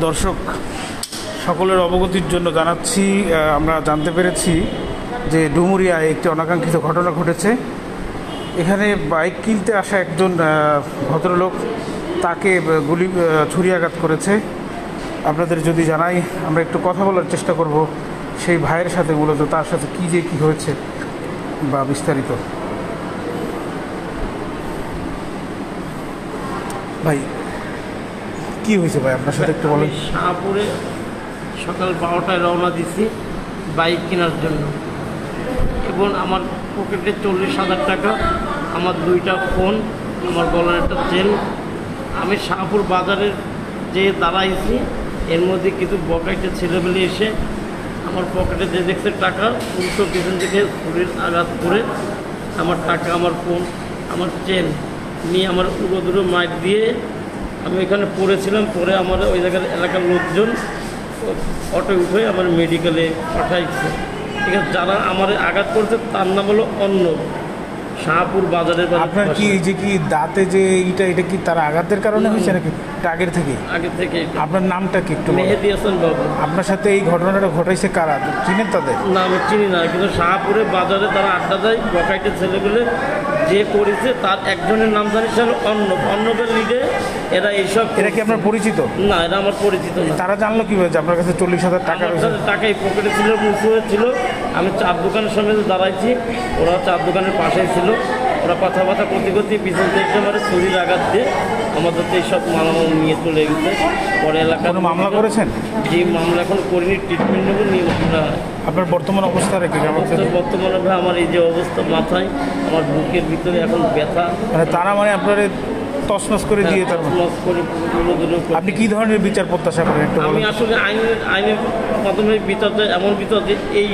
দর্শক সকলের অবগতির জন্য জানাচ্ছি, আমরা জানতে পেরেছি যে ডুমুরিয়ায় একটি অনাকাঙ্ক্ষিত ঘটনা ঘটেছে। এখানে বাইক কিনতে আসা একজন ভদ্রলোক তাকে ছুরিয়াঘাত করেছে। আপনাদের যদি জানাই, আমরা একটু কথা বলার চেষ্টা করব সেই ভাইয়ের সাথে, মূলত তার সাথে কী হয়েছে বা বিস্তারিত। ভাই কি হয়েছে ভাই আপনার সাথে একটু বলেন। শাহপুরে সকাল 12টায় রওনা দিছি বাইক কেনার জন্য, এবং আমার পকেটে 40,000 টাকা, আমার 2টা ফোন, আমার গলার একটা চেন। আমি শাহপুর বাজারের যে দাঁড়াইছি, এর মধ্যে কিছু বকাইতে ছেলেবেলে এসে আমার পকেটে যে দেখছে টাকা, উল্টো পিছন থেকে ছুরির আঘাত করে আমার টাকা, আমার ফোন, আমার চেন নিয়ে আমার উড়ো মাইক দিয়ে আমি এখানে পড়েছিলাম। পরে আমার ওই জায়গার এলাকার লোকজন অটো উঠে আমার মেডিকেলে পাঠাইছে। ঠিক আছে, যারা আমার আঘাত করছে তার নাম হলো অন্য শাহপুর বাজারের। আপনার কি এই যে কি দাঁতে যে এটা কি তার আঘাতের কারণে হয়েছে নাকি আগের থেকে? আপনার নামটা কি একটু? মেহেদি হাসান বাবু। আপনার সাথে এই ঘটনাটা ঘটাইছে কারা, চিনেন তাদের? না, আমি চিনি না, কিন্তু শাহপুরে বাজারে তারা আড্ডা দেয়, বকাইতে ছেলেগুলো যে করেছে তার একজনের নাম জানি ছিল অন্নবের লিডে। এরা এইসব, এরা কি আপনার পরিচিত? না, এরা আমার পরিচিত না। তারা জানলো কিভাবে যে আপনার কাছে 40,000 টাকা রয়েছে? টাকাই পকেটে ছিল, মুখে ছিল। আমি চার দোকানের সামনে দাঁড়াইছি, ওরা চার দোকানের পাশেই ছিল। ওরা কথা করতে পিছন থেকে একেবারে ছুরির আঘাত দিয়ে আমাদের এইসব মালামাল নিয়ে চলে গেছে। পরে এলাকায় মামলা করেছেন? যে মামলা এখন করিনি, ট্রিটমেন্ট নেব, নিয়ে আপনার বর্তমান অবস্থা রেখে? বর্তমানে ভাই আমার এই যে অবস্থা, মাথায় আমার বুকের ভিতরে এখন ব্যথা। মানে তারা আপনার তছনছ করে দিয়ে, তার আপনি কি ধরনের বিচার প্রত্যাশা করেন? আমি আসলে আইনের মাধ্যমে বিচার চাই, এমন বিচার যে এই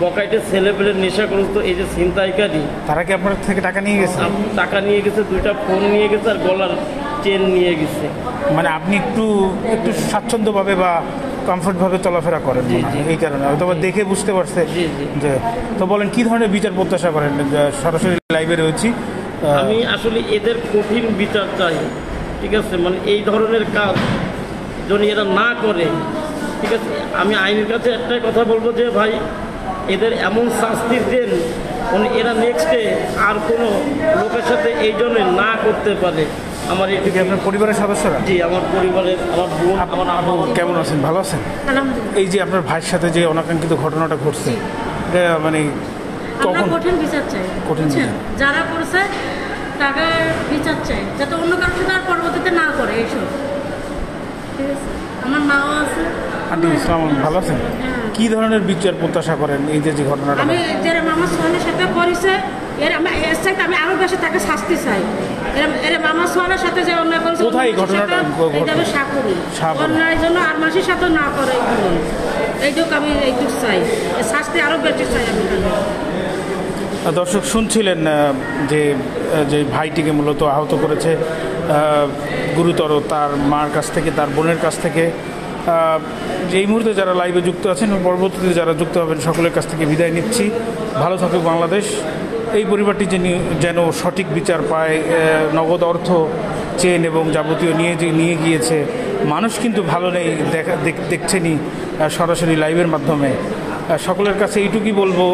বকাইটে ছেলেপেলের নেশাগ্রস্ত এই যে ছিনতাইকারী, তারা কি আপনার থেকে টাকা নিয়ে গেছে? টাকা নিয়ে গেছে, 2টা ফোন নিয়ে গেছে, আর গলার চেন নিয়ে গেছে। মানে আপনি একটু স্বাচ্ছন্দ্যভাবে বা কমফোর্টভাবে চলাফেরা করেন এই কারণে হয়তো দেখে বুঝতে পারছে যে। তো বলেন কি ধরনের বিচার প্রত্যাশা করেন? সরাসরি লাইভে রয়েছি। আমি আসলে এদের কঠিন বিচার চাই। ঠিক আছে, মানে এই ধরনের কাজ যদি এরা না করে, ঠিক আছে, আমি আইনের কাছে একটাই কথা বলবো যে ভাই এদের এমন শাস্তি দেন মানে এরা নেক্সটে আর কোনো লোকের সাথে এই জন্য না করতে পারে। আমার এই আপনার পরিবারের সদস্যরা? জি, আমার পরিবারের, আমার বোন, আমার আব্বু। কেমন আছেন? ভালো আছেন? এই যে আপনার ভাইয়ের সাথে যে অনাকাঙ্ক্ষিত ঘটনাটা ঘটছে, এটা মানে আমরা কঠিন বিচার চাই। যারা করছে টাকার বিচার চাই, যাতে অন্য কারোর সাথে আর পরবর্তীতে না করে এইসব। ঠিক আছে, আমার মাও আছে। আন্টি ইসলাম, ভালো আছেন? কি ধরনের বিচার প্রত্যাশা করেন এই যে ঘটনাটা? আমি যারা মামা সোহানের সাথে করেছে, আমি আরো বেশি তাকে শাস্তি চাই। এর মামা সোহানের সাথে যে অন্যায় করেছে, কোথায় ঘটনাটা? অন্যায়ের জন্য আর মানুষের সাথে না করে এইটুকু আমি এইটুকু চাই, শাস্তি আরো বেশি চাই আমি। দর্শক শুনছিলেন যে ভাইটিকে মূলত আহত করেছে গুরুতর, তার মার কাছ থেকে, তার বোনের কাছ থেকে। এই মুহূর্তে যারা লাইভে যুক্ত আছেন, পরবর্তীতে যারা যুক্ত হবেন, সকলের কাছ থেকে বিদায় নিচ্ছি। ভালো থাকুক বাংলাদেশ। এই পরিবারটি যেন সঠিক বিচার পায়। নগদ অর্থ, চেন এবং যাবতীয় নিয়ে গিয়েছে। মানুষ কিন্তু ভালো নেই, দেখছেনই সরাসরি লাইভের মাধ্যমে। সকলের কাছে এইটুকুই বলবো,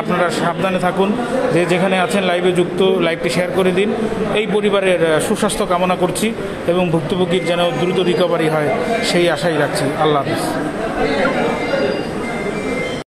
আপনারা সাবধানে থাকুন। যেখানে আছেন লাইভে যুক্ত, লাইভটি শেয়ার করে দিন। এই পরিবারের সুস্বাস্থ্য কামনা করছি এবং ভুক্তভোগীর যেন দ্রুত রিকভারি হয় সেই আশাই রাখছি। আল্লাহ হাফেজ।